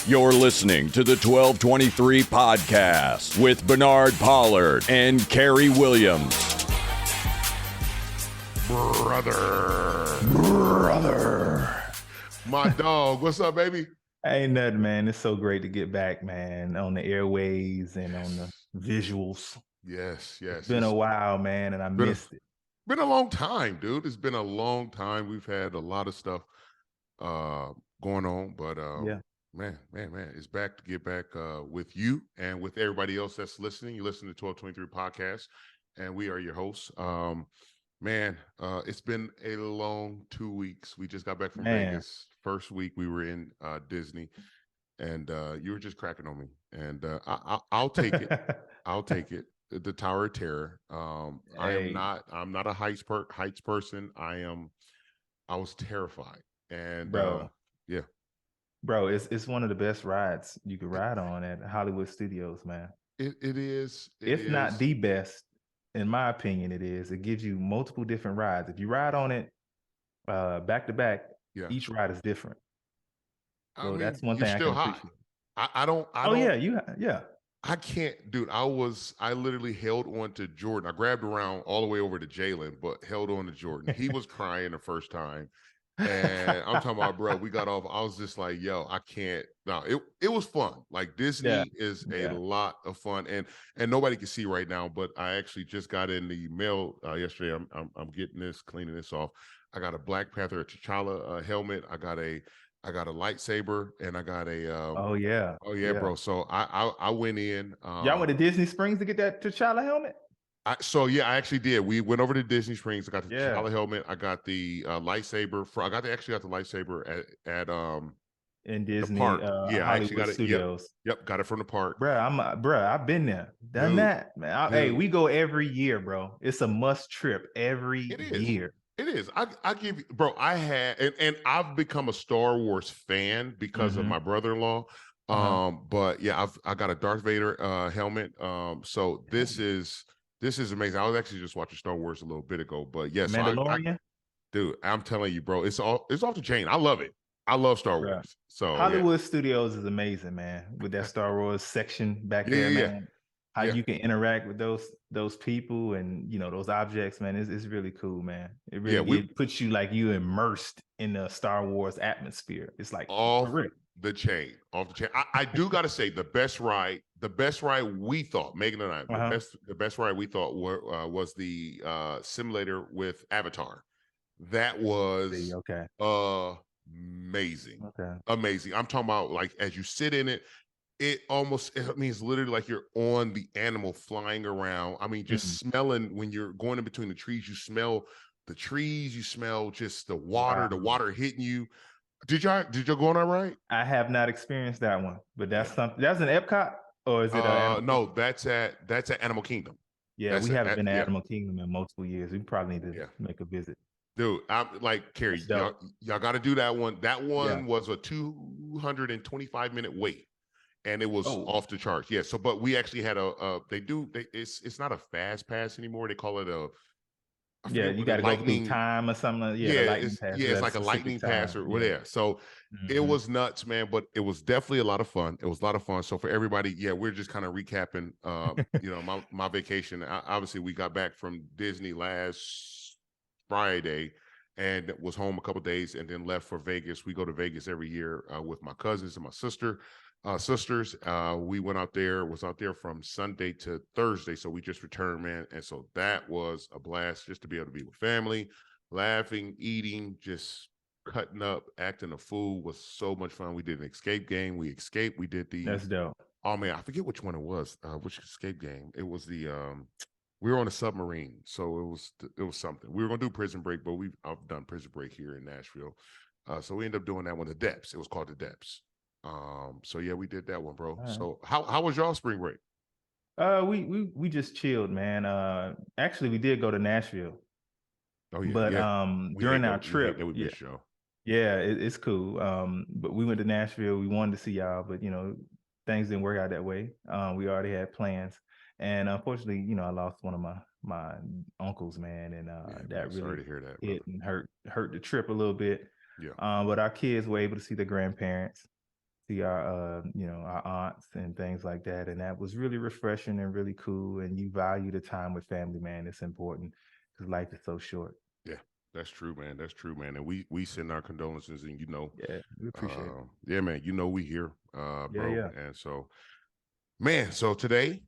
You're listening to the 1223 podcast with Bernard Pollard and Kerry Williams. Brother. My dog. What's up, baby? Ain't nothing, man. It's so great to get back, man, on the airways and on the visuals. Yes. It's been a while, man, and I missed it. Been a long time, dude. It's been a long time. We've had a lot of stuff going on, but man, it's back to get back with you and with everybody else that's listening. You listen to 1223 podcast, and we are your hosts. It's been a long 2 weeks. We just got back from Vegas. First week we were in Disney, and you were just cracking on me, and I'll take it. I'll take it. The Tower of Terror. I'm not a heights person. I was terrified, and bro, it's one of the best rides you could ride on at Hollywood Studios, man. It is. If not the best, in my opinion, it is. It gives you multiple different rides. If you ride on it back to back, each ride is different. So that's one thing I can appreciate. I don't. Yeah. I can't, dude. I literally held on to Jordan. I grabbed around all the way over to Jalen, but held on to Jordan. He was crying the first time. And I'm talking about, bro, we got off. I was just like, yo, I can't. No, it was fun. Like Disney is a lot of fun, and nobody can see right now, but I actually just got in the mail yesterday. I'm getting this, cleaning this off. I got a Black Panther T'Challa helmet. I got a lightsaber, and I got a bro. So I went in. Y'all went to Disney Springs to get that T'Challa helmet? I actually did. We went over to Disney Springs. I got the T'Challa helmet. I got the lightsaber. I got the lightsaber at in Disney the park. I actually got Studios. it. Yep, got it from the park. I've been there, done that, man. Hey, we go every year, bro. It's a must trip every year. It is. I give you, bro. I had and I've become a Star Wars fan because of my brother-in-law. But yeah, I got a Darth Vader helmet. So this is amazing. I was actually just watching Star Wars a little bit ago, but yes, Mandalorian. Dude, I'm telling you, bro, it's off the chain. I love it. I love Star Wars. So Hollywood Studios is amazing, man. With that Star Wars section back there, man. How you can interact with those people and those objects, man. It's really cool, man. It really puts you like you immersed in the Star Wars atmosphere. It's like off the chain. I do gotta say the best ride we thought, Megan and I, the best ride we thought was the simulator with Avatar. That was amazing. Amazing. I'm talking about like as you sit in it, it means literally like you're on the animal flying around. I mean, just smelling when you're going in between the trees, you smell the trees, you smell just the water hitting you. Did y'all go on that ride? I have not experienced that one, but that's something. That's an Epcot, or is it? No, that's at Animal Kingdom. Yeah, we haven't been to Animal Kingdom in multiple years. We probably need to make a visit. Dude, I'm like Kerry, y'all got to do that one. That one was a 225-minute wait, and it was off the charts. Yeah. So, but we actually had it's not a fast pass anymore. They call it you got to go through time or something. It's like a lightning pass or whatever. So it was nuts, man. But it was definitely a lot of fun. It was a lot of fun. So for everybody, we're just kind of recapping. My vacation. Obviously, we got back from Disney last Friday and was home a couple days and then left for Vegas. We go to Vegas every year with my cousins and my sisters. We was out there from Sunday to Thursday. So we just returned, man. And so that was a blast just to be able to be with family, laughing, eating, just cutting up, acting a fool was so much fun. We did an escape game. We escaped. We did That's dope. Oh man, I forget which one it was. Which escape game? It was the we were on a submarine, so it was something. We were gonna do Prison Break, but I've done Prison Break here in Nashville, so we ended up doing that one. The Depths. It was called the Depths. So yeah, we did that one, bro. Right. So how was y'all spring break? We just chilled, man. Actually, we did go to Nashville. Oh yeah, but during our trip, it's cool. But we went to Nashville. We wanted to see y'all, but things didn't work out that way. We already had plans. And unfortunately, I lost one of my uncles, man, and that really hit and hurt the trip a little bit. Yeah. But our kids were able to see their grandparents, see our our aunts and things like that, and that was really refreshing and really cool. And you value the time with family, man. It's important because life is so short. Yeah, that's true, man. That's true, man. And we send our condolences, and yeah, we appreciate it. Yeah, man. We here, bro. Yeah. And so, man. So today,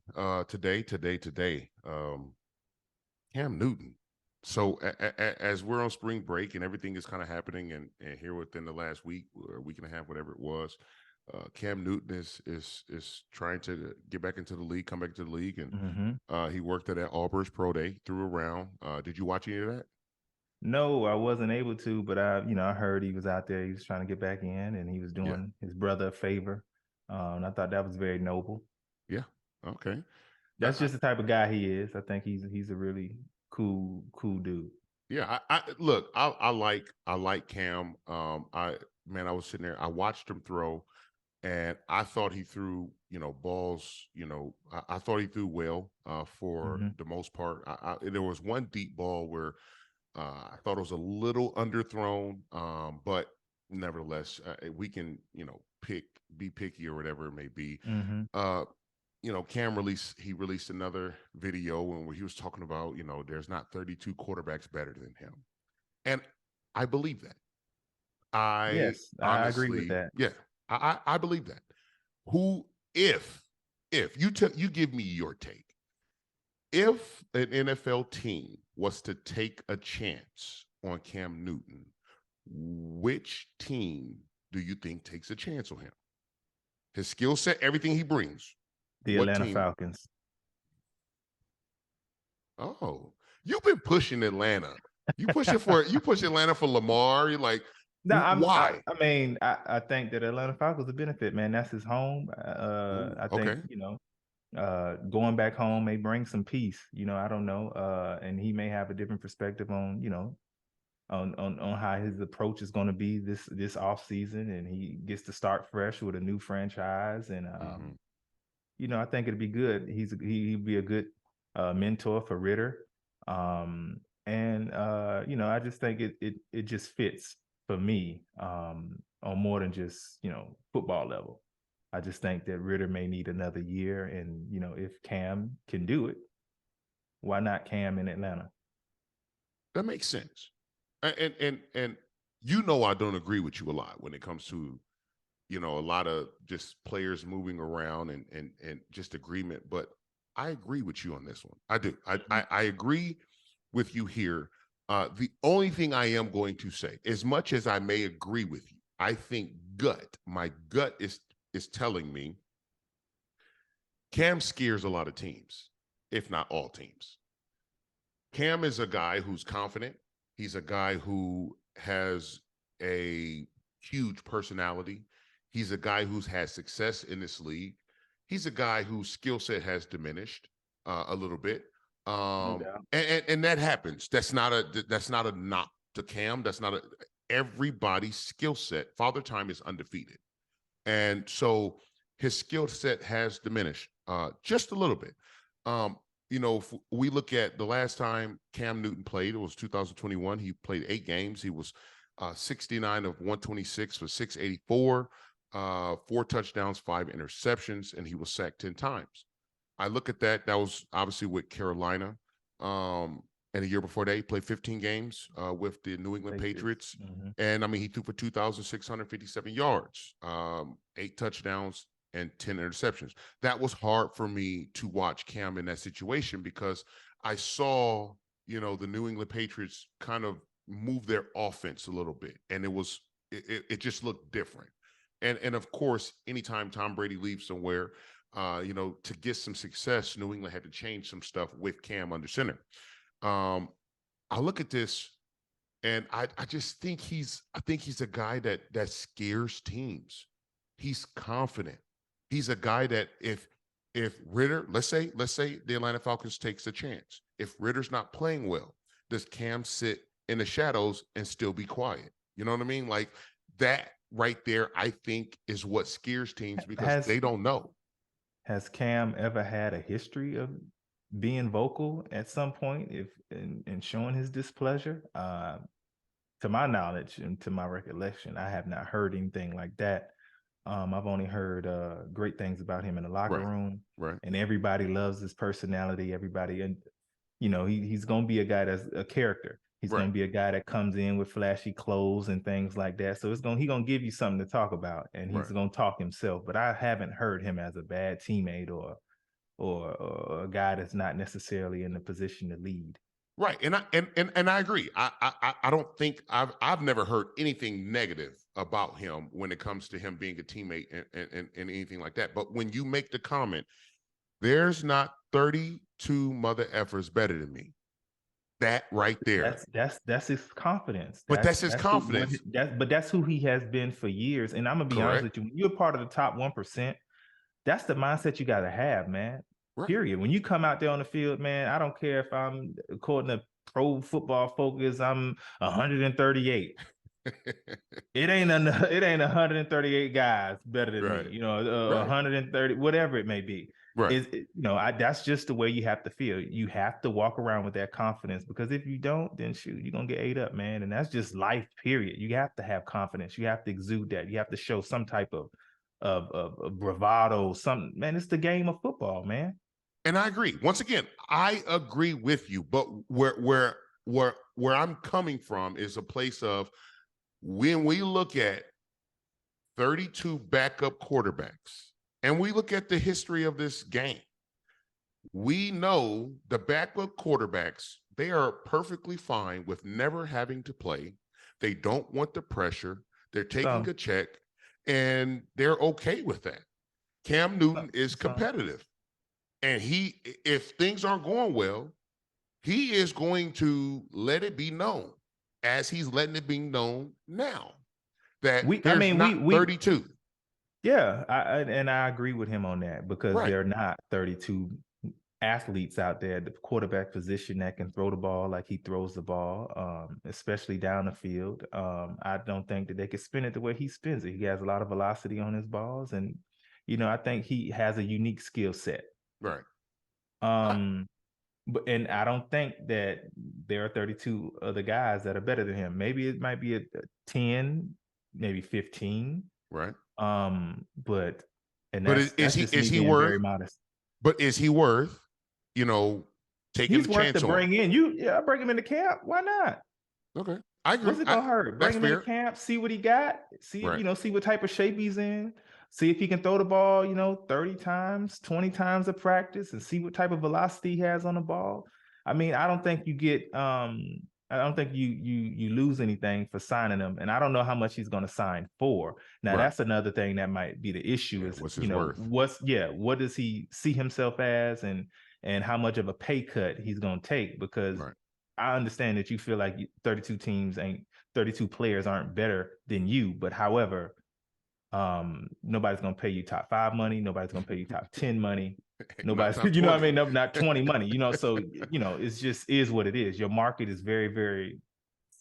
Cam Newton. So as we're on spring break and everything is kind of happening, and here within the last week or week and a half, whatever it was, Cam Newton is trying to get back into the league, come back to the league, and he worked at Auburn's Pro Day, threw around. Did you watch any of that? No, I wasn't able to, but I heard he was out there. He was trying to get back in, and he was doing his brother a favor. And I thought that was very noble. Yeah. Okay. That's just the type of guy he is. I think he's a really cool dude. Yeah, I like Cam. I was sitting there. I watched him throw, and I thought he threw, balls. I thought he threw well for the most part. There was one deep ball where I thought it was a little underthrown, but nevertheless, we can be picky or whatever it may be. Cam released another video where he was talking about, there's not 32 quarterbacks better than him. And I believe that. I agree with that. Yeah, I believe that. If you give me your take, if an NFL team was to take a chance on Cam Newton, which team do you think takes a chance on him? His skill set, everything he brings. The Atlanta Falcons. Oh, you've been pushing Atlanta. You push Atlanta for Lamar. You're like, why? I think that Atlanta Falcons a benefit, man. That's his home. I think, going back home may bring some peace. I don't know. And he may have a different perspective on, on how his approach is going to be this off season, and he gets to start fresh with a new franchise. And I think it'd be good. He'd be a good mentor for Ritter. I just think it just fits for me on more than just, football level. I just think that Ritter may need another year, and if Cam can do it, why not Cam in Atlanta? That makes sense. And I don't agree with you a lot when it comes to a lot of just players moving around and just agreement. But I agree with you on this one. I do. I agree with you here. The only thing I am going to say, as much as I may agree with you, I think my gut is telling me Cam scares a lot of teams, if not all teams. Cam is a guy who's confident. He's a guy who has a huge personality. He's a guy who's had success in this league. He's a guy whose skill set has diminished a little bit. And that happens. That's not a knock to Cam. That's not everybody's skill set. Father Time is undefeated. And so his skill set has diminished just a little bit. If we look at the last time Cam Newton played, it was 2021. He played 8 games. He was 69 of 126 for 684, 4 touchdowns, 5 interceptions, and he was sacked 10 times. I look at that. That was obviously with Carolina. And a year before that, he played 15 games with the New England Patriots. And he threw for 2,657 yards, 8 touchdowns, and 10 interceptions. That was hard for me to watch Cam in that situation because I saw, the New England Patriots kind of move their offense a little bit. And it just looked different. And of course, anytime Tom Brady leaves somewhere, to get some success, New England had to change some stuff with Cam under center. I look at this and I just think he's a guy that scares teams. He's confident. He's a guy that if Ritter, let's say the Atlanta Falcons takes a chance. If Ritter's not playing well, does Cam sit in the shadows and still be quiet? You know what I mean? Like that right there, I think is what scares teams because they don't know. Has Cam ever had a history of being vocal at some point and showing his displeasure? To my knowledge and to my recollection, I have not heard anything like that. I've only heard great things about him in the locker room. Right. And everybody loves his personality. Everybody, and he's gonna be a guy that's a character. He's gonna be a guy that comes in with flashy clothes and things like that. So he's gonna give you something to talk about, and he's gonna talk himself. But I haven't heard him as a bad teammate or a guy that's not necessarily in the position to lead. Right, and I agree. I don't think I've never heard anything negative about him when it comes to him being a teammate and anything like that. But when you make the comment, there's not 32 mother effers better than me. That right there. That's his confidence. But that's his confidence. But that's who he has been for years. And I'm gonna be honest with you, when you're part of the top 1%, that's the mindset you gotta have, man. Right. Period. When you come out there on the field, man, I don't care if I'm, according to Pro Football Focus, I'm 138. It ain't 138 guys better than me. 130, whatever it may be. Right. That's just the way you have to feel. You have to walk around with that confidence, because if you don't, then shoot, you're gonna get ate up, man. And that's just life, period. You have to have confidence. You have to exude that. You have to show some type of bravado, something, man. It's the game of football, man. And I agree. Once again, I agree with you. But where I'm coming from is a place of, when we look at 32 backup quarterbacks and we look at the history of this game, we know the backup quarterbacks, they are perfectly fine with never having to play. They don't want the pressure. They're taking a check, and they're okay with that. Cam Newton is competitive. And if things aren't going well, he is going to let it be known, as he's letting it be known now, that there's not 32. Yeah, I agree with him on that, because there are not 32 athletes out there at the quarterback position that can throw the ball like he throws the ball, especially down the field. I don't think that they could spin it the way he spins it. He has a lot of velocity on his balls, and I think he has a unique skill set. Right. But I don't think that there are 32 other guys that are better than him. Maybe it might be a 10, maybe 15. Right. But is he worth? Very modest. But is he worth, taking He's the worth chance to bring in? Bring him into camp. Why not? Okay, I agree. What's it gonna hurt? Bring him into camp, see what he got, see what type of shape he's in, see if he can throw the ball, 30 times, 20 times a practice, and see what type of velocity he has on the ball. I mean, I don't think you get I don't think you lose anything for signing him, and I don't know how much he's going to sign for. Now, that's another thing that might be the issue. Is what's his worth? What does he see himself as, and how much of a pay cut he's going to take? Because I understand that you feel like 32 players aren't better than you, but however, nobody's going to pay you top 5 money. Nobody's going to pay you top 10 money. Nobody's, you know what I mean? Not 20 money, so, it's just is what it is. Your market is very, very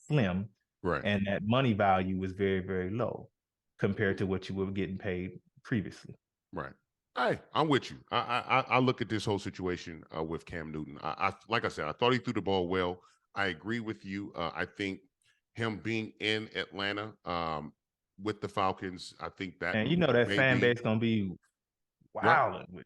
slim. Right. And that money value is very, very low compared to what you were getting paid previously. Right. I'm with you. I look at this whole situation with Cam Newton. Like I said, I thought he threw the ball well. I agree with you. I think him being in Atlanta with the Falcons, I think that, and that fan base gonna be wild. Right.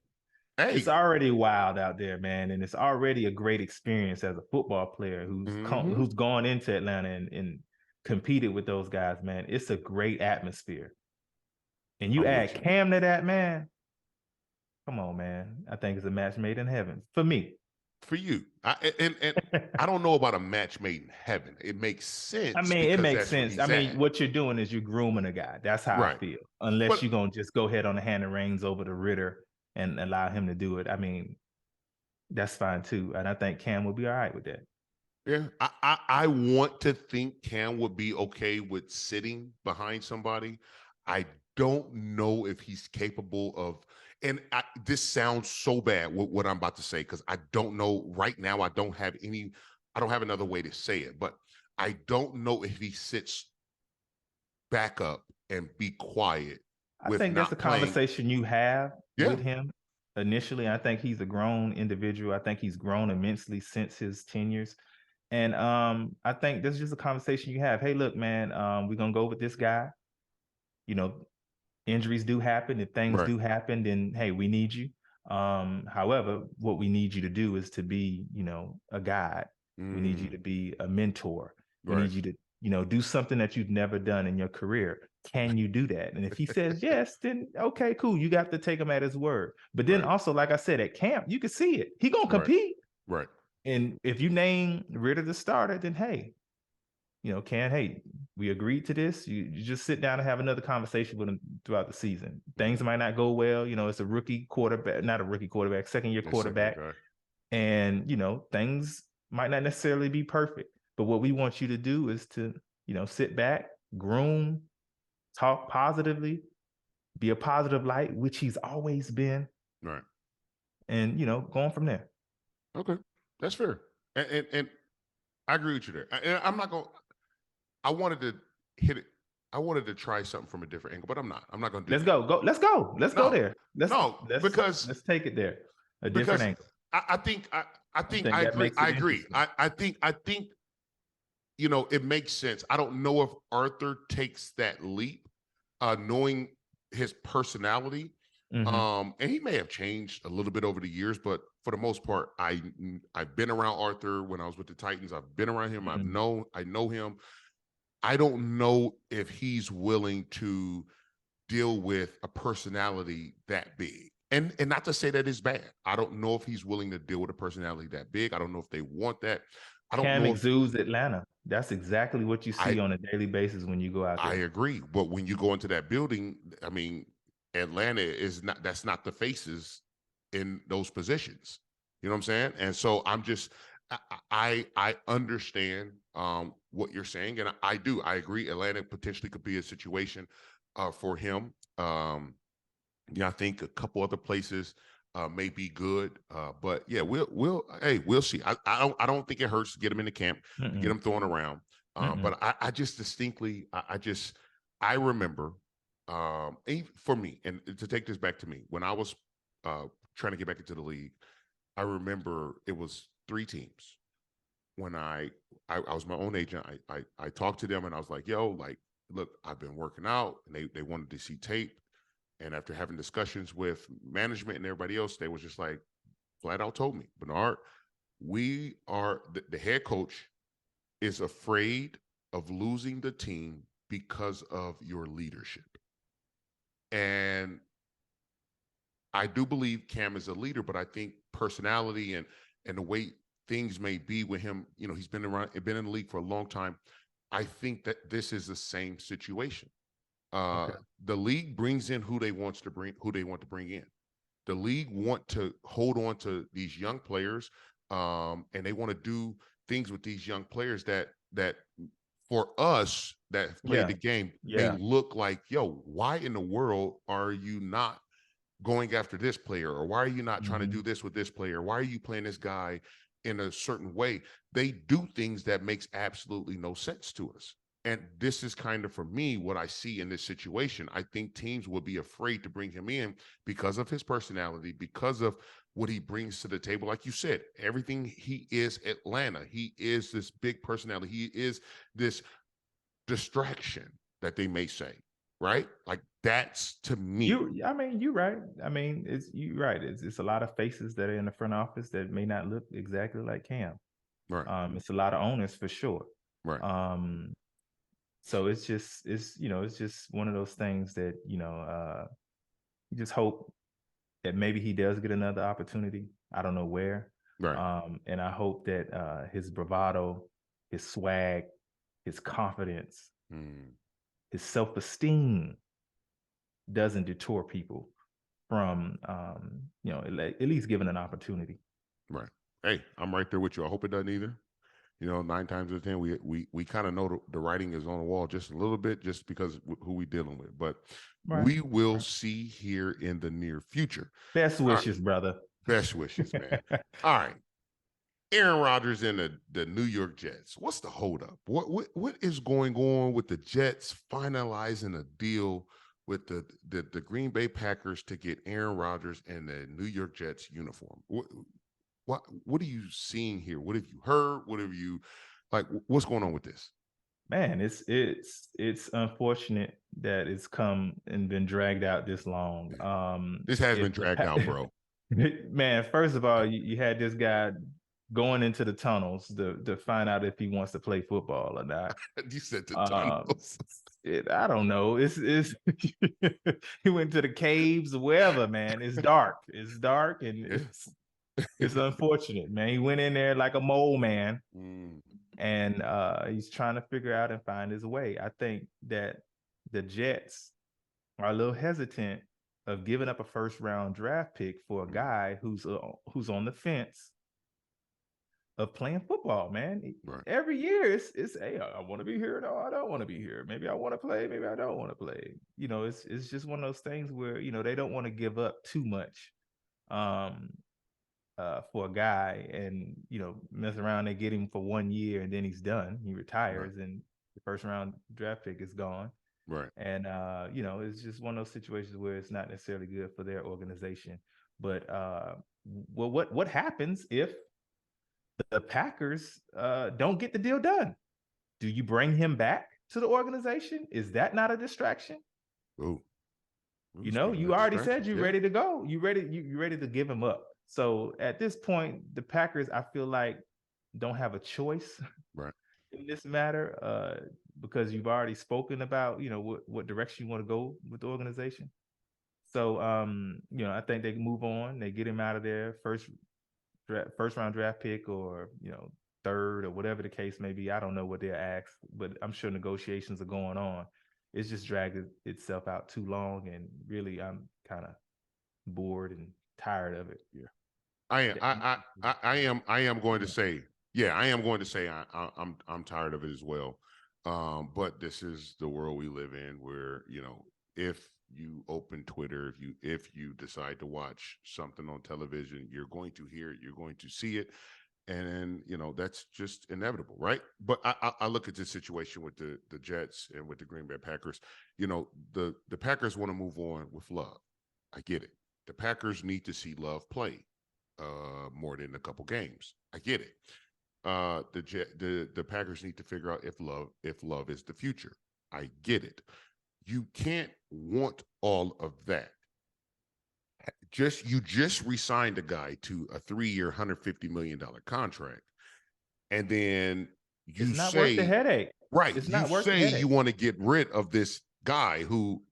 It's already wild out there, man, and it's already a great experience as a football player who's gone into Atlanta and competed with those guys, man. It's a great atmosphere, and you add Cam to that, man. Come on, man. I think it's a match made in heaven for me. For you, and I don't know about a match made in heaven. It makes sense. I mean, it makes sense. I mean, what you're doing is you're grooming a guy. That's how I feel. Unless you're gonna just go ahead on the hand and reins over to Ritter and allow him to do it. I mean, that's fine too. And I think Cam will be all right with that. Yeah, I want to think Cam would be okay with sitting behind somebody. I don't know if he's capable of. And this sounds so bad, what I'm about to say, because I don't know right now. I don't have another way to say it, but I don't know if he sits back up and be quiet. I think that's a conversation you have with him initially. I think he's a grown individual. I think he's grown immensely since his tenures. And I think this is just a conversation you have. Hey, look, man, we're going to go with this guy. injuries do happen, if things do happen, then hey, we need you. However, what we need you to do is to be, a guide. We need you to be a mentor. We need you to, do something that you've never done in your career. Can you do that? And if he says yes, then okay, cool. You got to take him at his word. But then also, like I said, at camp, you can see it. He gonna compete. Right. And if you name Ritter the starter, then hey, hey, we agreed to this. You just sit down and have another conversation with him throughout the season. Things might not go well. It's a rookie quarterback, not a rookie quarterback, second-year quarterback. And, things might not necessarily be perfect. But what we want you to do is to, sit back, groom, talk positively, be a positive light, which he's always been. Right. And, going from there. Okay. That's fair. And I agree with you there. And I'm not going to, I wanted to hit it. I wanted to try something from a different angle, but I'm not. I'm not going to do that. Let's go. Let's go there. Let's take it there. A different angle. I think I agree. I think it makes sense. I don't know if Arthur takes that leap, knowing his personality. And he may have changed a little bit over the years, but for the most part, I've been around Arthur when I was with the Titans. I've been around him. I know him. I don't know if he's willing to deal with a personality that big. And not to say that it's bad. I don't know if he's willing to deal with a personality that big. I don't know if they want that. I don't know. Cam exudes Atlanta. That's exactly what you see on a daily basis when you go out there. I agree. But when you go into that building, I mean, Atlanta that's not the faces in those positions. You know what I'm saying? And so I understand what you're saying, and I agree. Atlanta potentially could be a situation for him. I think a couple other places may be good, but yeah, we'll see. I don't think it hurts to get him in the camp, get him thrown around. But I just distinctly, I remember, for me, and to take this back to me, when I was trying to get back into the league, I remember it was 3 teams. When I was my own agent, I talked to them and I was like, yo, like, look, I've been working out, and they wanted to see tape. And after having discussions with management and everybody else, they was just like, flat out told me, Bernard, we are the head coach is afraid of losing the team because of your leadership. And I do believe Cam is a leader, but I think personality and the way things may be with him, he's been in the league for a long time. I think that this is the same situation. The league brings in who they want to bring in. The league want to hold on to these young players, and they want to do things with these young players that for us that played the game, they look like, yo, why in the world are you not going after this player? Or why are you not trying to do this with this player? Why are you playing this guy in a certain way? They do things that makes absolutely no sense to us. And this is kind of, for me, what I see in this situation. I think teams will be afraid to bring him in because of his personality, because of what he brings to the table. Like you said, everything he is Atlanta. He is this big personality. He is this distraction that they may say, right? Like, that's, to me. You're right. You're right. It's a lot of faces that are in the front office that may not look exactly like Cam. Right. It's a lot of owners for sure. Right. So it's just one of those things that, you just hope that maybe he does get another opportunity. I don't know where. Right. And I hope that his bravado, his swag, his confidence, his self-esteem doesn't deter people from, at least giving an opportunity. Right. Hey, I'm right there with you. I hope it doesn't either. 9 times out of 10, we kind of know the writing is on the wall just a little bit, just because who we dealing with. But we will see here in the near future. Best wishes, brother. Best wishes, man. All right. Aaron Rodgers and the New York Jets. What's the holdup? What is going on with the Jets finalizing a deal with the Green Bay Packers to get Aaron Rodgers and the New York Jets uniform? What are you seeing here? What have you heard? What have you, like, what's going on with this? Man, it's unfortunate that it's come and been dragged out this long. This has been dragged out, bro. Man, first of all, you had this guy going into the tunnels to find out if he wants to play football or not. You said the tunnels. I don't know. It's he went to the caves, wherever, man. It's dark. It's dark, and it's unfortunate, man. He went in there like a mole man, and he's trying to figure out and find his way. I think that the Jets are a little hesitant of giving up a first-round draft pick for a guy who's on the fence of playing football, man. Right. Every year it's hey, I want to be here. No, I don't want to be here. Maybe I want to play. Maybe I don't want to play. You know, it's just one of those things where, you know, they don't want to give up too much for a guy and, you know, mess around. They get him for 1 year and then he's done. He retires and the first round draft pick is gone. Right. And you know, it's just one of those situations where it's not necessarily good for their organization. But well, what happens if the Packers don't get the deal done? Do you bring him back to the organization? Is that not a distraction? Ooh. You know, you already said you're ready to go. You ready to give him up. So at this point, the Packers, I feel like, don't have a choice in this matter, because you've already spoken about, you know, what direction you want to go with the organization. So you know, I think they can move on. They get him out of there, first round draft pick, or, you know, third, or whatever the case may be. I don't know what they're asked, but I'm sure negotiations are going on. It's just dragged itself out too long, and really, I'm kind of bored and tired of it. Yeah, I am going to say, I'm tired of it as well. But this is the world we live in, where, you know, if you open Twitter, if you decide to watch something on television, you're going to hear it, you're going to see it, and you know, that's just inevitable, right? But I look at this situation with the Jets and with the Green Bay Packers. You know, the Packers want to move on with Love. I get it. The Packers need to see Love play more than a couple games. I get it. The Packers need to figure out if Love is the future. I get it. You can't want all of that. You just re-signed a guy to a 3-year, $150 million contract, and then it's not worth the headache. Right. It's not worth the headache. You want to get rid of this guy who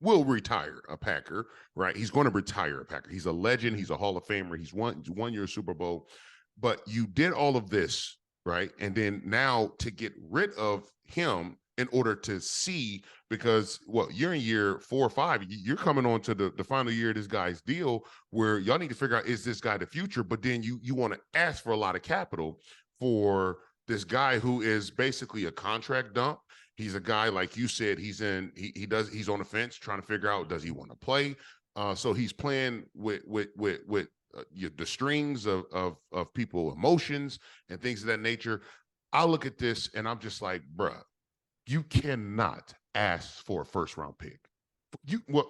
will retire a Packer, right? He's going to retire a Packer. He's a legend. He's a Hall of Famer. He's won your Super Bowl. But you did all of this, right? And then now to get rid of him in order to see, because you're in year 4 or 5, you're coming on to the final year of this guy's deal, where y'all need to figure out, is this guy the future? But then you want to ask for a lot of capital for this guy who is basically a contract dump. He's a guy, like you said, he's on the fence trying to figure out, does he want to play? So he's playing with the strings of people emotions and things of that nature. I look at this and I'm just like, bruh, you cannot ask for a first round pick.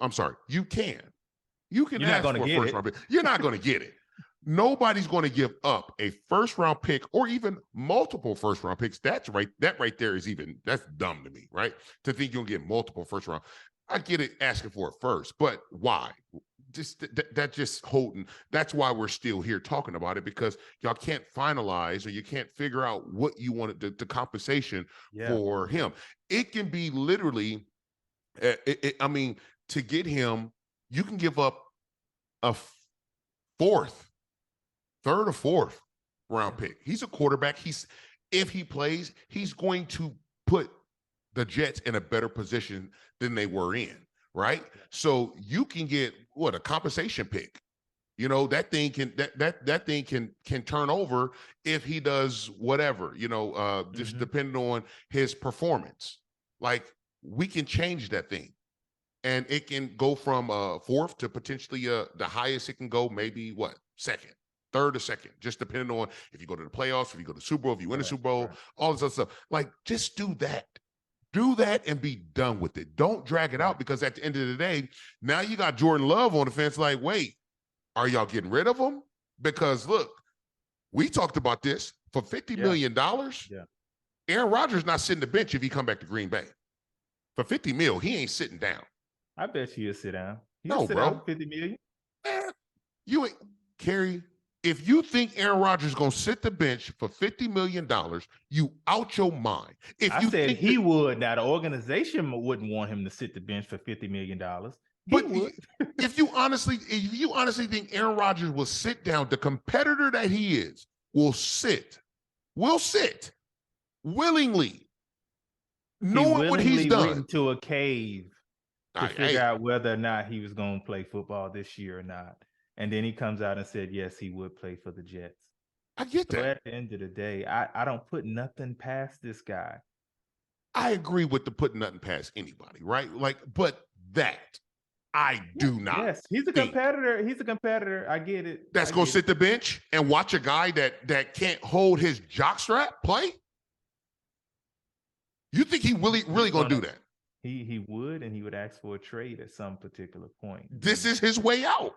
I'm sorry, you can. You can ask for a first round pick. You're not going to get it. Nobody's going to give up a first round pick or even multiple first round picks. That right there that's dumb to me, right? To think you'll get multiple first round. I get it, asking for it first, but why? That's why we're still here talking about it, because y'all can't finalize, or you can't figure out what you wanted the compensation for him. It can be literally, I mean, to get him, you can give up a third or fourth round pick. He's a quarterback. If he plays, he's going to put the Jets in a better position than they were in. Right. So you can get a compensation pick. You know, that thing can turn over if he does whatever, you know, just depending on his performance. Like, we can change that thing, and it can go from fourth to potentially the highest it can go, maybe second, third or second, just depending on if you go to the playoffs, if you go to the Super Bowl, if you win the Super Bowl, all this other stuff. Like, just do that. Do that and be done with it. Don't drag it out, because at the end of the day, now you got Jordan Love on the fence. Like, wait, are y'all getting rid of him? Because look, we talked about this for $50 million. Yeah. Aaron Rodgers not sitting the bench if he come back to Green Bay. For 50 mil, he ain't sitting down. I bet he'll sit down. No, sit bro. down for 50 million. Man, you ain't, Kerry, if you think Aaron Rodgers is going to sit the bench for $50 million, you out your mind. If I you said think he would. Now, the organization wouldn't want him to sit the bench for $50 million. He would. if you honestly think Aaron Rodgers will sit down, the competitor that he is will sit willingly, knowing what he's done. Went into a cave to figure out whether or not he was going to play football this year or not. And then he comes out and said, yes, he would play for the Jets. I get that. So at the end of the day, I don't put nothing past this guy. I agree with the putting nothing past anybody, right? Like, but that I do not. Yes, he's a competitor. He's a competitor. I get it. That's going to sit the bench and watch a guy that can't hold his jockstrap play? You think he really going to do that? He would, and he would ask for a trade at some particular point. This is his way out.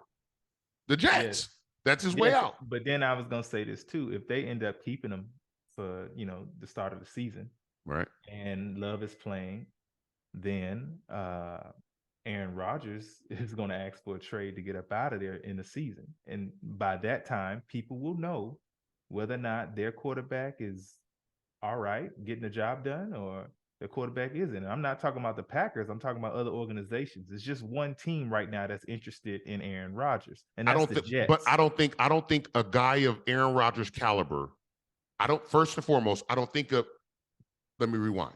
The Jets. Yes. That's his way out. But then I was going to say this too. If they end up keeping him for, the start of the season, right, and Love is playing, then Aaron Rodgers is going to ask for a trade to get up out of there in the season. And by that time, people will know whether or not their quarterback is all right, getting the job done, or their quarterback isn't. And I'm not talking about the Packers. I'm talking about other organizations. It's just one team right now that's interested in Aaron Rodgers, and that's the Jets. But I don't think a guy of Aaron Rodgers' caliber. First and foremost, I don't think of. Let me rewind.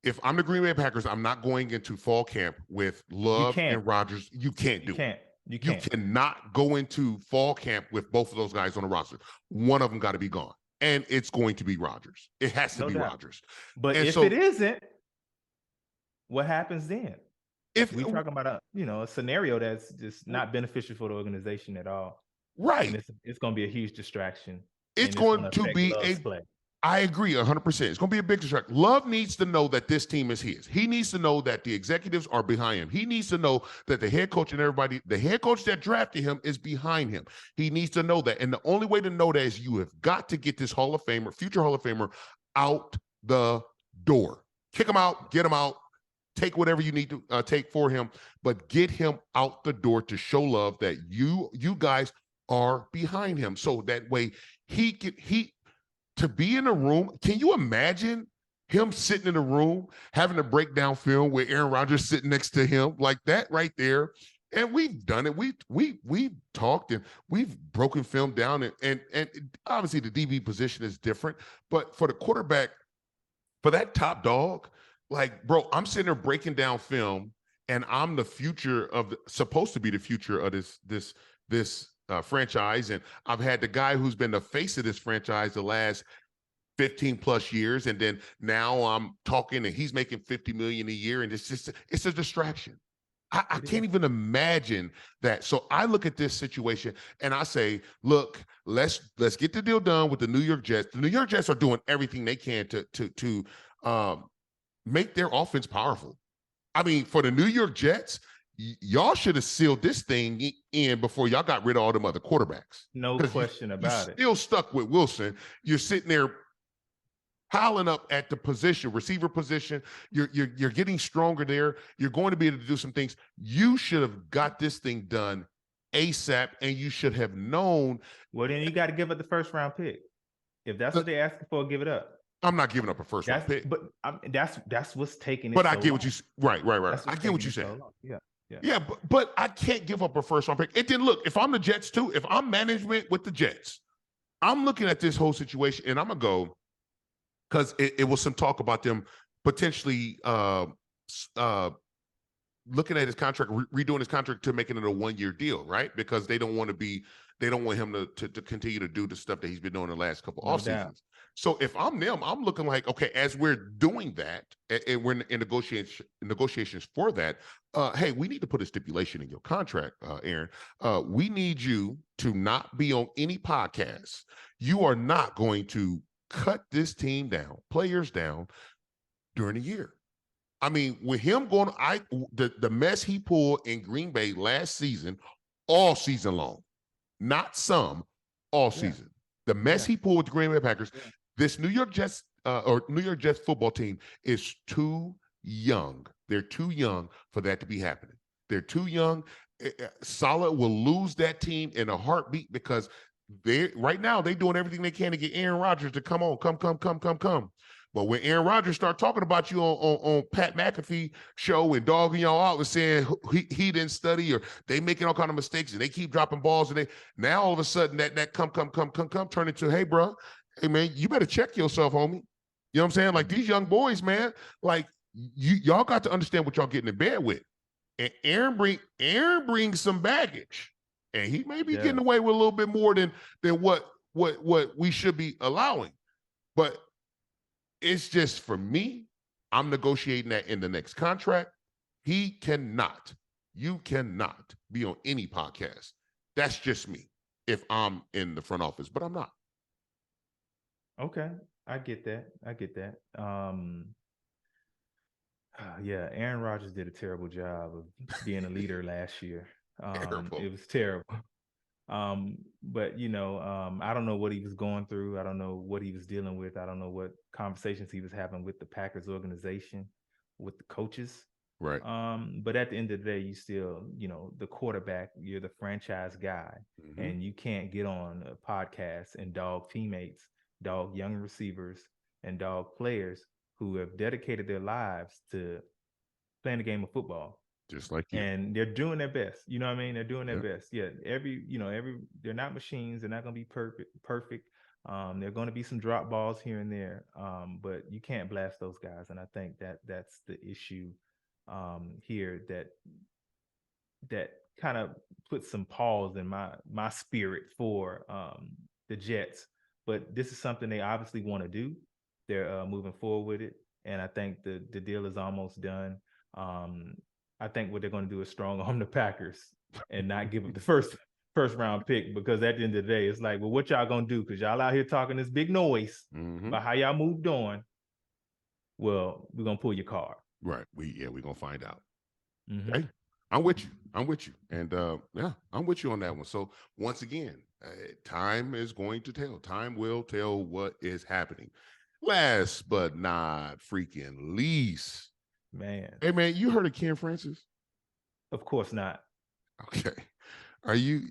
If I'm the Green Bay Packers, I'm not going into fall camp with Love and Rodgers. You can't do it. You cannot go into fall camp with both of those guys on the roster. One of them got to be gone. And it's going to be Rodgers. It has to be Rodgers. But if it isn't, what happens then? If we're talking about a scenario that's just not beneficial for the organization at all, right? And it's going to be a huge distraction. It's going to be I agree 100%. It's going to be a big distraction. Love needs to know that this team is his. He needs to know that the executives are behind him. He needs to know that the head coach and everybody, the head coach that drafted him is behind him. He needs to know that. And the only way to know that is you have got to get this Hall of Famer, future Hall of Famer, out the door. Kick him out, get him out, take whatever you need to take for him, but get him out the door to show Love that you guys are behind him. So that way to be in a room, can you imagine him sitting in a room, having to break down film with Aaron Rodgers sitting next to him like that right there? And we've done it. We've talked and we've broken film down. And obviously the DB position is different. But for the quarterback, for that top dog, like, bro, I'm sitting there breaking down film and I'm the future supposed to be the future of this franchise, and I've had the guy who's been the face of this franchise the last 15 plus years, and then now I'm talking and he's making $50 million a year, and it's a distraction. I can't even imagine that. So I look at this situation and I say, look, let's get the deal done with the New York Jets. The New York Jets are doing everything they can to make their offense powerful. I mean, for the New York Jets, y'all should have sealed this thing in before y'all got rid of all them other quarterbacks. No question about it. Still stuck with Wilson. You're sitting there piling up at the receiver position. You're getting stronger there. You're going to be able to do some things. You should have got this thing done ASAP, and you should have known. Well, then you got to give up the first round pick. If that's what they're asking for, give it up. I'm not giving up a first round pick. But that's what's taking it. But I get what you right. I get what you said. Yeah, but I can't give up a first round pick. It didn't look. If I'm the Jets too, if I'm management with the Jets, I'm looking at this whole situation and I'm gonna go, because it was some talk about them potentially looking at his contract, redoing his contract to making it a 1-year deal, right? Because they don't want him to continue to do the stuff that he's been doing the last couple off seasons. So if I'm them, I'm looking like, okay, as we're doing that, and we're in negotiations for that, hey, we need to put a stipulation in your contract, Aaron. We need you to not be on any podcasts. You are not going to cut this team down, players down during the year. I mean, with him going, the mess he pulled in Green Bay last season, all season long, not some, all season. The mess he pulled with the Green Bay Packers. This New York Jets or New York Jets football team is too young. They're too young for that to be happening. They're too young. Saleh will lose that team in a heartbeat because right now they're doing everything they can to get Aaron Rodgers to come. But when Aaron Rodgers start talking about you on Pat McAfee show and dogging y'all out and saying he didn't study or they making all kind of mistakes and they keep dropping balls and they now all of a sudden that come turn into, hey, bro, hey, man, you better check yourself, homie. You know what I'm saying? Like these young boys, man, like y'all got to understand what y'all getting in bed with. And Aaron brings some baggage. And he may be getting away with a little bit more than what we should be allowing. But it's just, for me, I'm negotiating that in the next contract. You cannot be on any podcast. That's just me if I'm in the front office, but I'm not. Okay. I get that. Yeah, Aaron Rodgers did a terrible job of being a leader last year. It was terrible. But I don't know what he was going through. I don't know what he was dealing with. I don't know what conversations he was having with the Packers organization, with the coaches. Right. But at the end of the day, you still, the quarterback, you're the franchise guy, and you can't get on a podcast and dog teammates, dog young receivers, and dog players who have dedicated their lives to playing the game of football. Just like you. And they're doing their best. You know what I mean? They're doing their best. Yeah. They're not machines. They're not going to be perfect. There are going to be some drop balls here and there. But you can't blast those guys. And I think that's the issue here that kind of puts some pause in my spirit for the Jets. But this is something they obviously want to do. They're moving forward with it. And I think the deal is almost done. I think what they're going to do is strong arm the Packers and not give up the first round pick, because at the end of the day, it's like, well, what y'all going to do? Because y'all out here talking this big noise about how y'all moved on. Well, we're going to pull your card. Right. We're going to find out. Hey, I'm with you. And I'm with you on that one. So once again, time is going to tell. Time will tell what is happening. Last but not freaking least, man. Hey, man, you heard of Ken Francis? Of course not. Okay. Are you?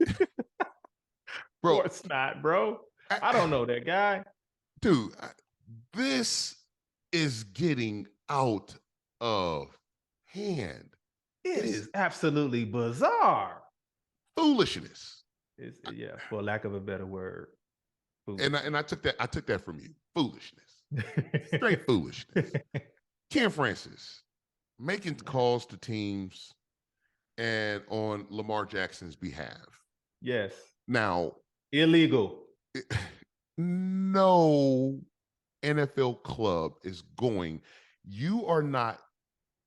Bro, of course not, bro. I don't know that guy. Dude, this is getting out of hand. It is absolutely bizarre. Foolishness. For lack of a better word. And I took that from you. Foolishness. Straight foolishness. Ken Francis making calls to teams and on Lamar Jackson's behalf. Yes. Now, illegal. No NFL club is going. You are not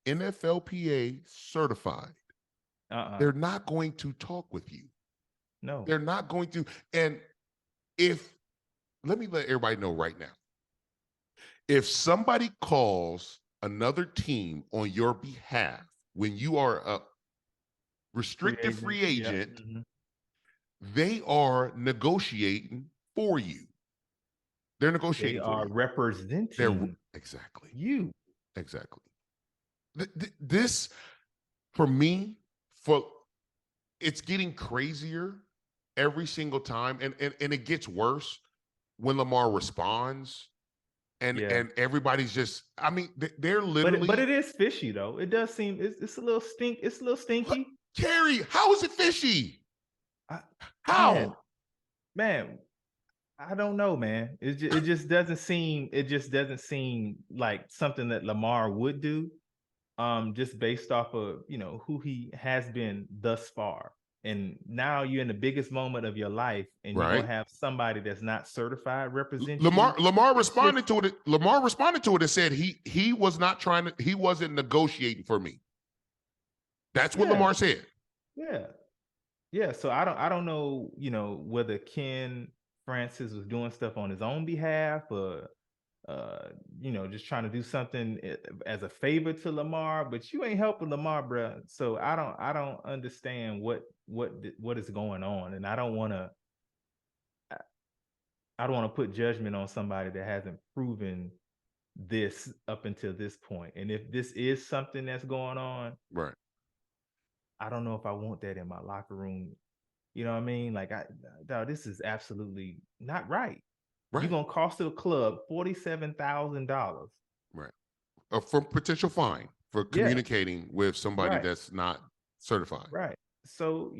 NFLPA certified. They're not going to talk with you. No. They're not going to. And let me let everybody know right now. If somebody calls another team on your behalf when you are a restricted free agent, they are negotiating for you. They're negotiating. They are representing exactly you. Exactly. This, for me, it's getting crazier every single time, and it gets worse when Lamar responds. And everybody's just, I mean, they're literally. But it is fishy though. It does seem it's a little It's a little stinky. What? Terry, how is it fishy? How? Man, I don't know, man. It just doesn't seem. It just doesn't seem like something that Lamar would do. Just based off of who he has been thus far. And now you're in the biggest moment of your life, and you're gonna have somebody that's not certified represent you. Lamar responded to it. Lamar responded to it and said he was not trying to. He wasn't negotiating for me. That's what Lamar said. Yeah. So I don't know. Whether Ken Francis was doing stuff on his own behalf, or just trying to do something as a favor to Lamar, but you ain't helping Lamar, bro. So I don't understand what is going on, and I don't want to put judgment on somebody that hasn't proven this up until this point. And if this is something that's going on, right, I don't know if I want that in my locker room. You know what I mean? Like, dog, this is absolutely not right. right. You're gonna cost the club $47,000. Right. For potential fine for communicating with somebody that's not certified. Right. So,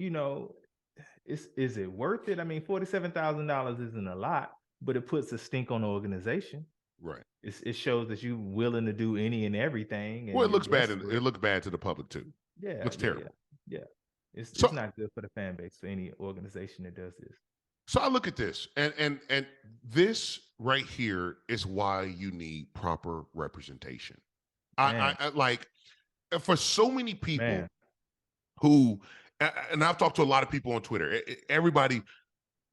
is it worth it? I mean, $47,000 isn't a lot, but it puts a stink on the organization. Right. It shows that you're willing to do any and everything. And well, it looks bad. It looks bad to the public too. Yeah. It looks terrible. Yeah. It's not good for the fan base, for any organization that does this. So I look at this, and this right here is why you need proper representation. I like, for so many people who, and I've talked to a lot of people on Twitter. Everybody,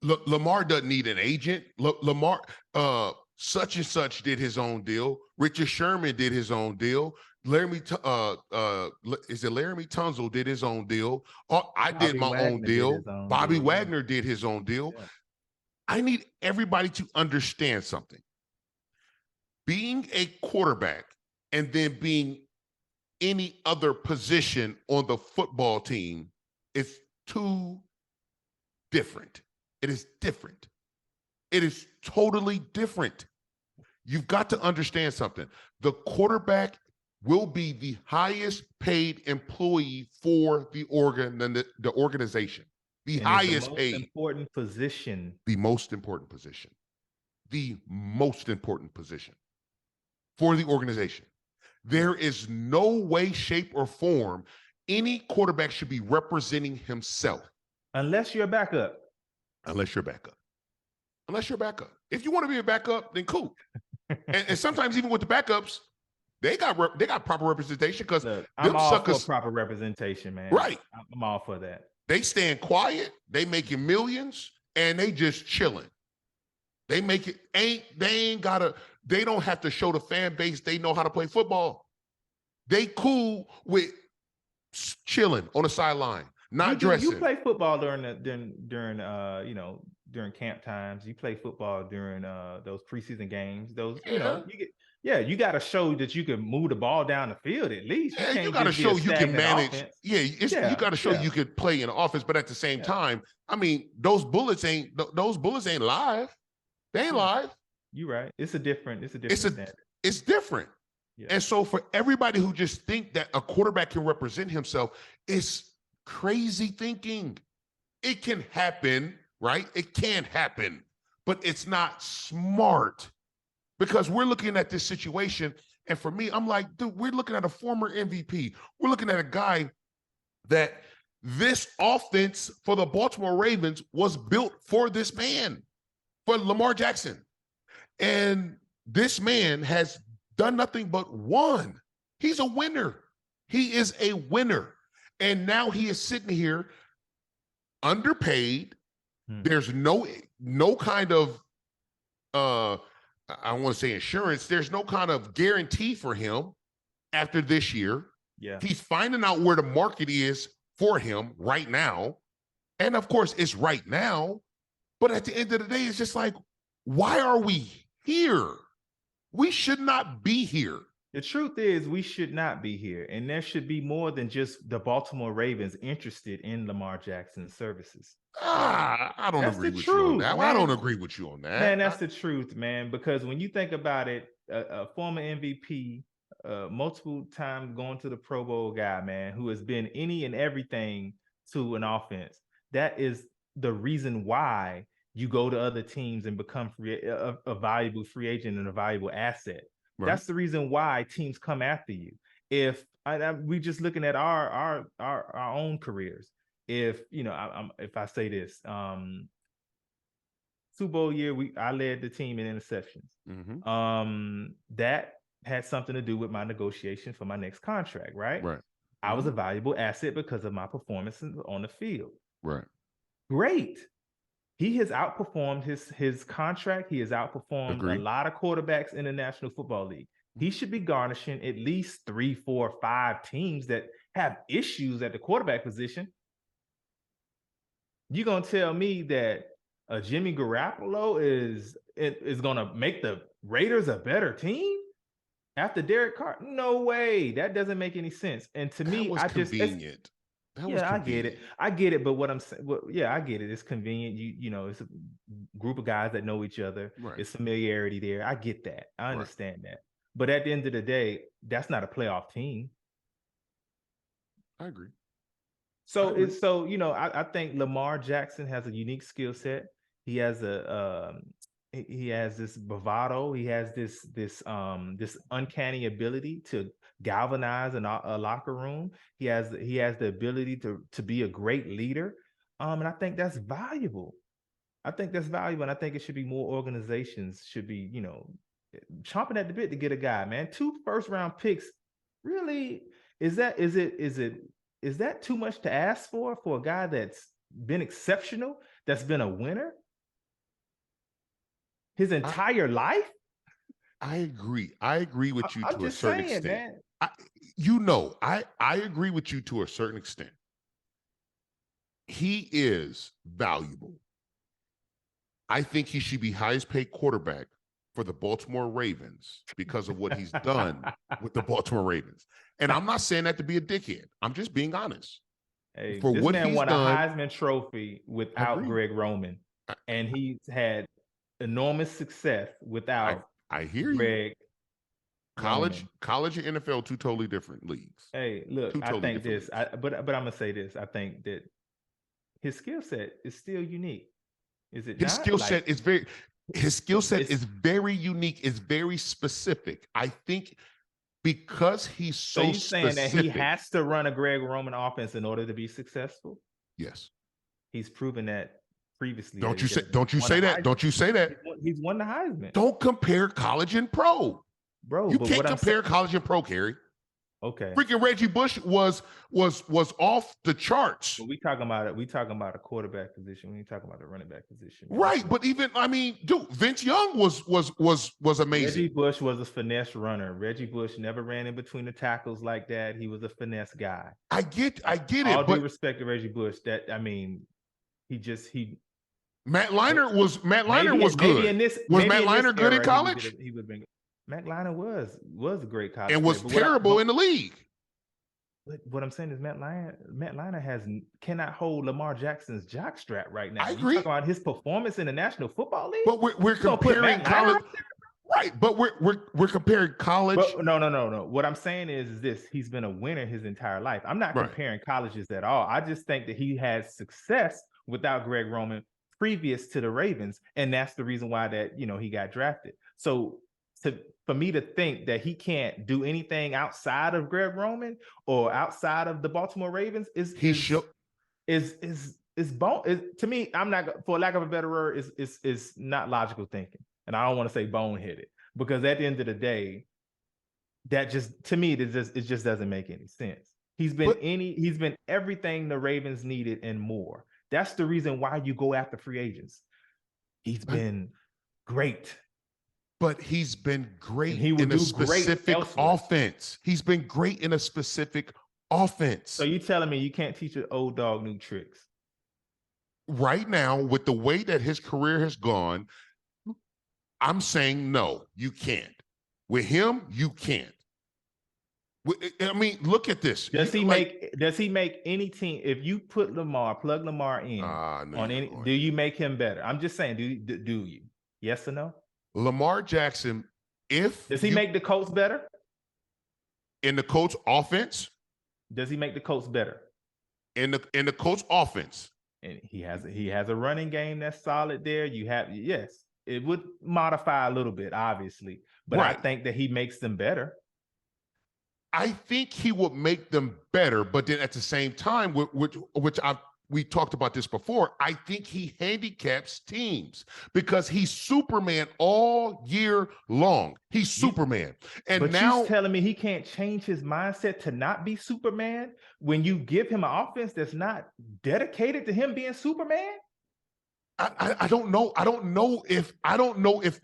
Lamar doesn't need an agent. Lamar, such and such did his own deal. Richard Sherman did his own deal. Laramie Tunzel did his own deal. I did my own deal. Bobby Wagner did his own deal. Yeah. I need everybody to understand something. Being a quarterback and then being any other position on the football team is too different. It is different. It is totally different. You've got to understand something. The quarterback will be the highest paid employee for the organization. The highest paid. The most important position. The most important position. The most important position for the organization. There is no way, shape, or form any quarterback should be representing himself. Unless you're a backup. Unless you're backup. Unless you're backup. If you want to be a backup, then cool. and sometimes even with the backups, they got proper representation, because I'm all for proper representation, man. Right. I'm all for that. They staying quiet, they making millions, and they just chilling. They make it, they don't have to show the fan base they know how to play football. They cool with chilling on the sideline, not dressing. You play football during camp times. You play football during those preseason games. You got to show that you can move the ball down the field at least. You got to show you can manage. Offense. You got to show you could play in the offense, but at the same time, I mean, those bullets ain't live. They ain't live. You're right. It's a different standard. It's different. Yeah. And so for everybody who just think that a quarterback can represent himself, it's crazy thinking. It can happen, right? It can happen, but it's not smart, because we're looking at this situation. And for me, I'm like, dude, we're looking at a former MVP. We're looking at a guy that this offense for the Baltimore Ravens was built for this man, for Lamar Jackson. And this man has done nothing but won. He's a winner. He is a winner. And now he is sitting here underpaid. There's no kind of, I want to say insurance. There's no kind of guarantee for him after this year. Yeah. He's finding out where the market is for him right now. And of course, it's right now. But at the end of the day, it's just like, why are we here? We should not be here. The truth is, we should not be here. And there should be more than just the Baltimore Ravens interested in Lamar Jackson's services. I don't agree with you on that. I don't agree with you on that. Man, that's the truth, man. Because when you think about it, a former MVP, multiple time going to the Pro Bowl guy, man, who has been any and everything to an offense, that is the reason why you go to other teams and become a valuable free agent and a valuable asset. Right. That's the reason why teams come after you. If we just looking at our own careers, if I say this, Super Bowl year, I led the team in interceptions. Mm-hmm. That had something to do with my negotiation for my next contract, right? Right. I was a valuable asset because of my performance on the field. Right. Great. He has outperformed his contract. He has outperformed a lot of quarterbacks in the National Football League. He should be garnishing at least 3, 4, 5 teams that have issues at the quarterback position. You're going to tell me that Jimmy Garoppolo is going to make the Raiders a better team? After Derek Carr? No way. That doesn't make any sense. And to me, I get it. I get it. But what I'm saying, I get it. It's convenient. You know, it's a group of guys that know each other. Right. It's familiarity there. I get that. I understand that. But at the end of the day, that's not a playoff team. I agree. So I think Lamar Jackson has a unique skill set. He has this bravado. He has this uncanny ability to galvanize a locker room. He has the ability to be a great leader. And I think that's valuable. And I think it should be more organizations should be, chomping at the bit to get a guy, man. 2 first-round picks. Really, is that too much to ask for a guy that's been exceptional, that's been a winner his entire life? I agree. I agree with you to a certain extent. Man. I agree with you to a certain extent. He is valuable. I think he should be highest paid quarterback for the Baltimore Ravens because of what he's done with the Baltimore Ravens. And I'm not saying that to be a dickhead. I'm just being honest. Hey, for what man won a Heisman Trophy without Greg Roman, and he's had enormous success without I hear Greg. College and NFL, 2 totally different leagues. Hey, look, I think this, but I'm gonna say this. I think that his skill set is still unique. Is it? His skill set is very. His skill set is very unique. It's very specific. I think because he's so you're saying that he has to run a Greg Roman offense in order to be successful? Yes, he's proven that previously. Don't you say that? He's won the Heisman. Don't compare college and pro, bro. You can't compare college and pro, Kerry. Okay. Freaking Reggie Bush was off the charts. But we talking about a quarterback position. We ain't talking about a running back position. Right, but even dude, Vince Young was amazing. Reggie Bush was a finesse runner. Reggie Bush never ran in between the tackles like that. He was a finesse guy. I get it. All due respect to Reggie Bush, Matt Leinart was good. Was Matt Leinart good in college? He would have been. Matt Leinart was a great college and was terrible in the league. But what I'm saying is Matt Leinart cannot hold Lamar Jackson's jockstrap right now. I agree. You talk about his performance in the National Football League. But we're comparing college, right? But we're comparing college. But no. What I'm saying is this: he's been a winner his entire life. I'm not comparing colleges at all. I just think that he had success without Greg Roman previous to the Ravens, and that's the reason why that he got drafted. So for me to think that he can't do anything outside of Greg Roman or outside of the Baltimore Ravens is to me, I'm not, for lack of a better word, is not logical thinking. And I don't want to say boneheaded, because at the end of the day, that just, to me, it just doesn't make any sense. He's been everything the Ravens needed and more. That's the reason why you go after free agents. He's been great. But he's been great in a specific offense. He's been great in a specific offense. So you telling me you can't teach an old dog new tricks? Right now, with the way that his career has gone, I'm saying no, you can't. With him, you can't. I mean, look at this. Does he make any team? If you plug Lamar in do you make him better? I'm just saying, do you? Yes or no? Lamar Jackson, does he make the Colts better? In the Colts offense? Does he make the Colts better? In the Colts offense. And he has a running game that's solid there. Yes, it would modify a little bit, obviously, but I think that he makes them better. I think he would make them better, but then at the same time, which we talked about this before, I think he handicaps teams because he's Superman all year long. He's Superman. And now you're telling me he can't change his mindset to not be Superman when you give him an offense that's not dedicated to him being Superman? I don't know. I don't know if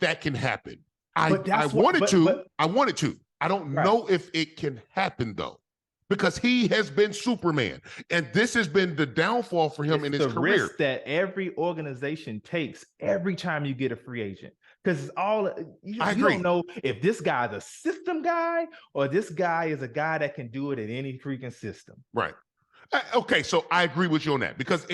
that can happen. I wanted to. I don't know if it can happen though, because he has been Superman, and this has been the downfall for him in his career. Risk that every organization takes every time you get a free agent. Because you don't know if this guy's a system guy or this guy is a guy that can do it in any freaking system. Right. Okay, so I agree with you on that because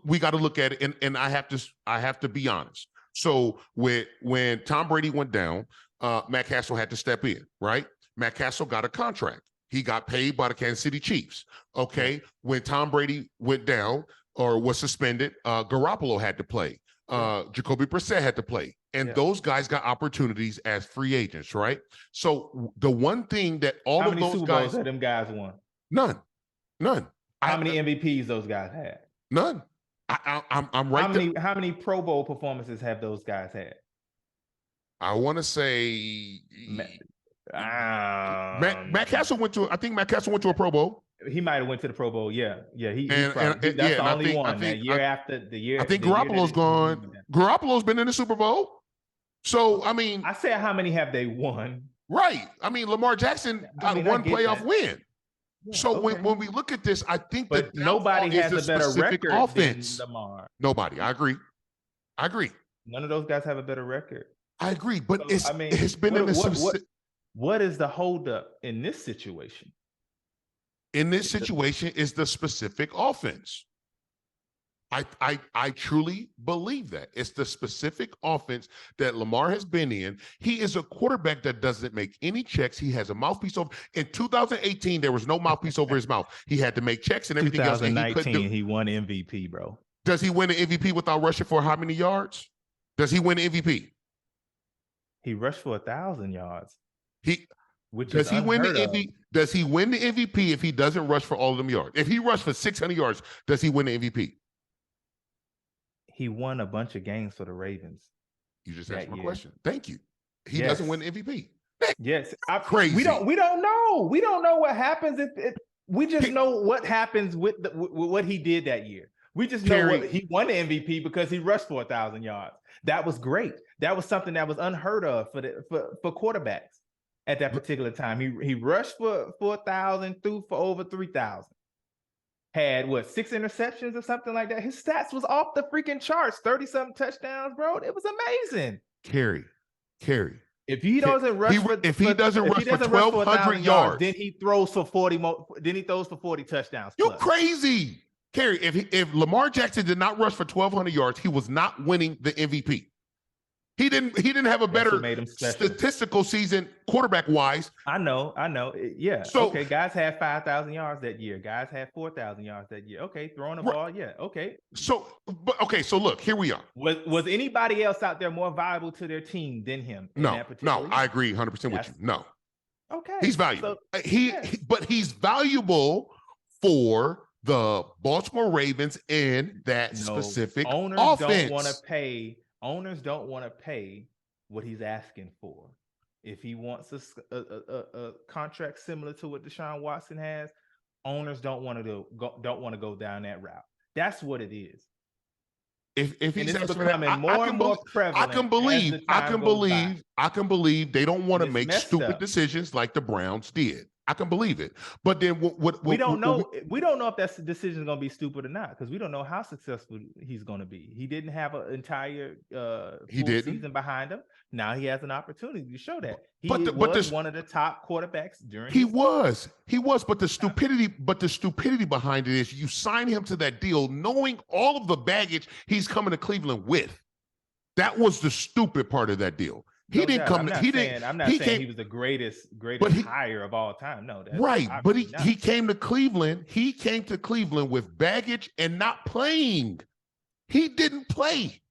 we got to look at it, and I have to be honest. So when Tom Brady went down, Matt Castle had to step in, right? Matt Castle got a contract. He got paid by the Kansas City Chiefs. Okay, when Tom Brady went down or was suspended, Garoppolo had to play. Jacoby Brissett had to play. And those guys got opportunities as free agents, right? So the one thing that all How of many those Super guys, Bowls that them guys won? None. How many MVPs those guys had? None. I'm right. How many Pro Bowl performances have those guys had? I want to say Matt Castle went to. I think Matt Castle went to a Pro Bowl. He might have went to the Pro Bowl. Yeah. That's the only one. That year after the year. I think Garoppolo's gone. Garoppolo's been in the Super Bowl. So I mean, I said, how many have they won? Right. I mean, Lamar Jackson got one playoff win. Yeah, so when we look at this, I think that nobody has a better record offense than Lamar. Nobody. I agree. None of those guys have a better record. I agree, but it's been in this. What is the holdup in this situation? In this situation is the specific offense. I truly believe that it's the specific offense that Lamar has been in. He is a quarterback that doesn't make any checks. He has a mouthpiece over. In 2018, there was no mouthpiece over his mouth. He had to make checks and everything else. 2019, he won MVP, bro. Does he win the MVP without rushing for how many yards? Does he win the MVP? He rushed for 1,000 yards. Does he win the MVP if he doesn't rush for all of them yards? If he rushed for 600 yards, does he win the MVP? He won a bunch of games for the Ravens. You just asked my question. Thank you. He doesn't win the MVP. Yes, crazy. We don't know. We don't know what happens if we just know what happens with what he did that year. We just know he won the MVP because he rushed for 1,000 yards. That was great. That was something that was unheard of for quarterbacks at that particular time. He rushed for 1,000, threw for over 3,000. Had 6 interceptions or something like that. His stats was off the freaking charts. 30-something touchdowns, bro. it was amazing. Carey. If he doesn't rush for 1,200 yards, then he throws for 40 more. Then he throws for 40 touchdowns. You crazy, Carey? If Lamar Jackson did not rush for 1,200 yards, he was not winning the MVP. He didn't have a better statistical season quarterback wise. I know. Yeah. So, okay, guys had 5,000 yards that year. Guys had 4,000 yards that year. Okay, throwing the ball. Yeah. Okay. So look, here we are. Was anybody else out there more valuable to their team than him? No, I agree 100% with you. No. Okay. He's valuable. But he's valuable for the Baltimore Ravens in that specific owners offense. Owners don't want to pay what he's asking for. If he wants a contract similar to what Deshaun Watson has, owners don't want to go down that route. That's what it is. If he's becoming more and more prevalent, I can believe they don't want to make stupid decisions like the Browns did. I can believe it, but then we don't know. We don't know if that decision is going to be stupid or not because we don't know how successful he's going to be. He didn't have an entire season behind him. Now he has an opportunity to show that he was one of the top quarterbacks during. He was, but the stupidity behind it is you sign him to that deal knowing all of the baggage he's coming to Cleveland with. That was the stupid part of that deal. I'm not saying he was the greatest hire of all time. No, but he came to Cleveland. He came to Cleveland with baggage and not playing. He didn't play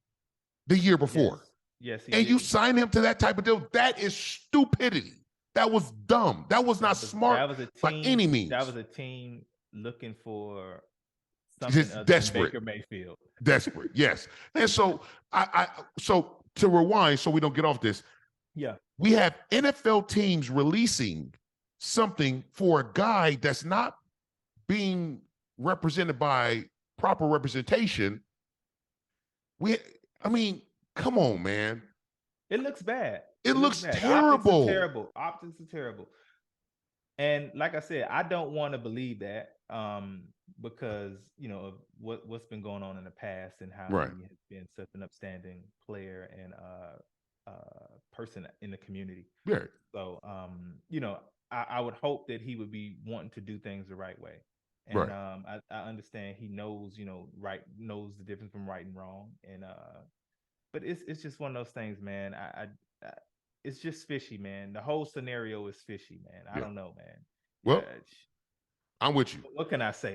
the year before. Yes, you sign him to that type of deal. That is stupidity. That was dumb. That was not smart by any means. That was a team looking for something other desperate. Than Baker Mayfield. Desperate, yes. And so to rewind so we don't get off this, we have NFL teams releasing something for a guy that's not being represented by proper representation. Come on, man. It looks bad. It looks terrible. Optics are terrible. And like I said, I don't want to believe that because, of what's been going on in the past and how he has been such an upstanding player and person in the community. Yeah. So, I would hope that he would be wanting to do things the right way. And Right. I understand he knows, knows the difference from right and wrong. And but it's just one of those things, man. I it's just fishy, man. The whole scenario is fishy, man. I don't know, man. Well, I'm with you. What can I say?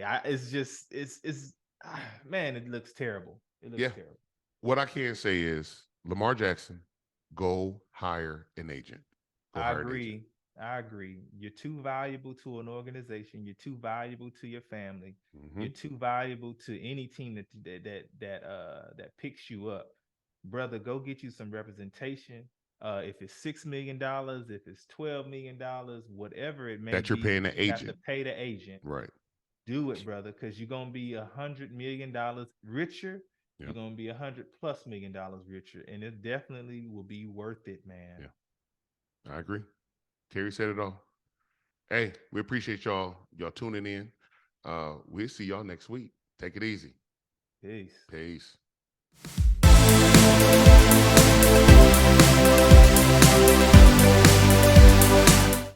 Man, it looks terrible. It looks terrible. What I can say is Lamar Jackson, go hire an agent. I agree. You're too valuable to an organization. You're too valuable to your family. You're too valuable to any team that picks you up. Brother, go get you some representation. If it's $6 million, if it's $12 million, whatever it may be, that you're paying the agent. You have to pay the agent. Right. Do it, brother, because you're gonna be $100 million richer. Yep. You're gonna be $100+ million richer, and it definitely will be worth it, man. Yeah, I agree. Terry said it all. Hey, we appreciate y'all tuning in. We'll see y'all next week. Take it easy. Peace.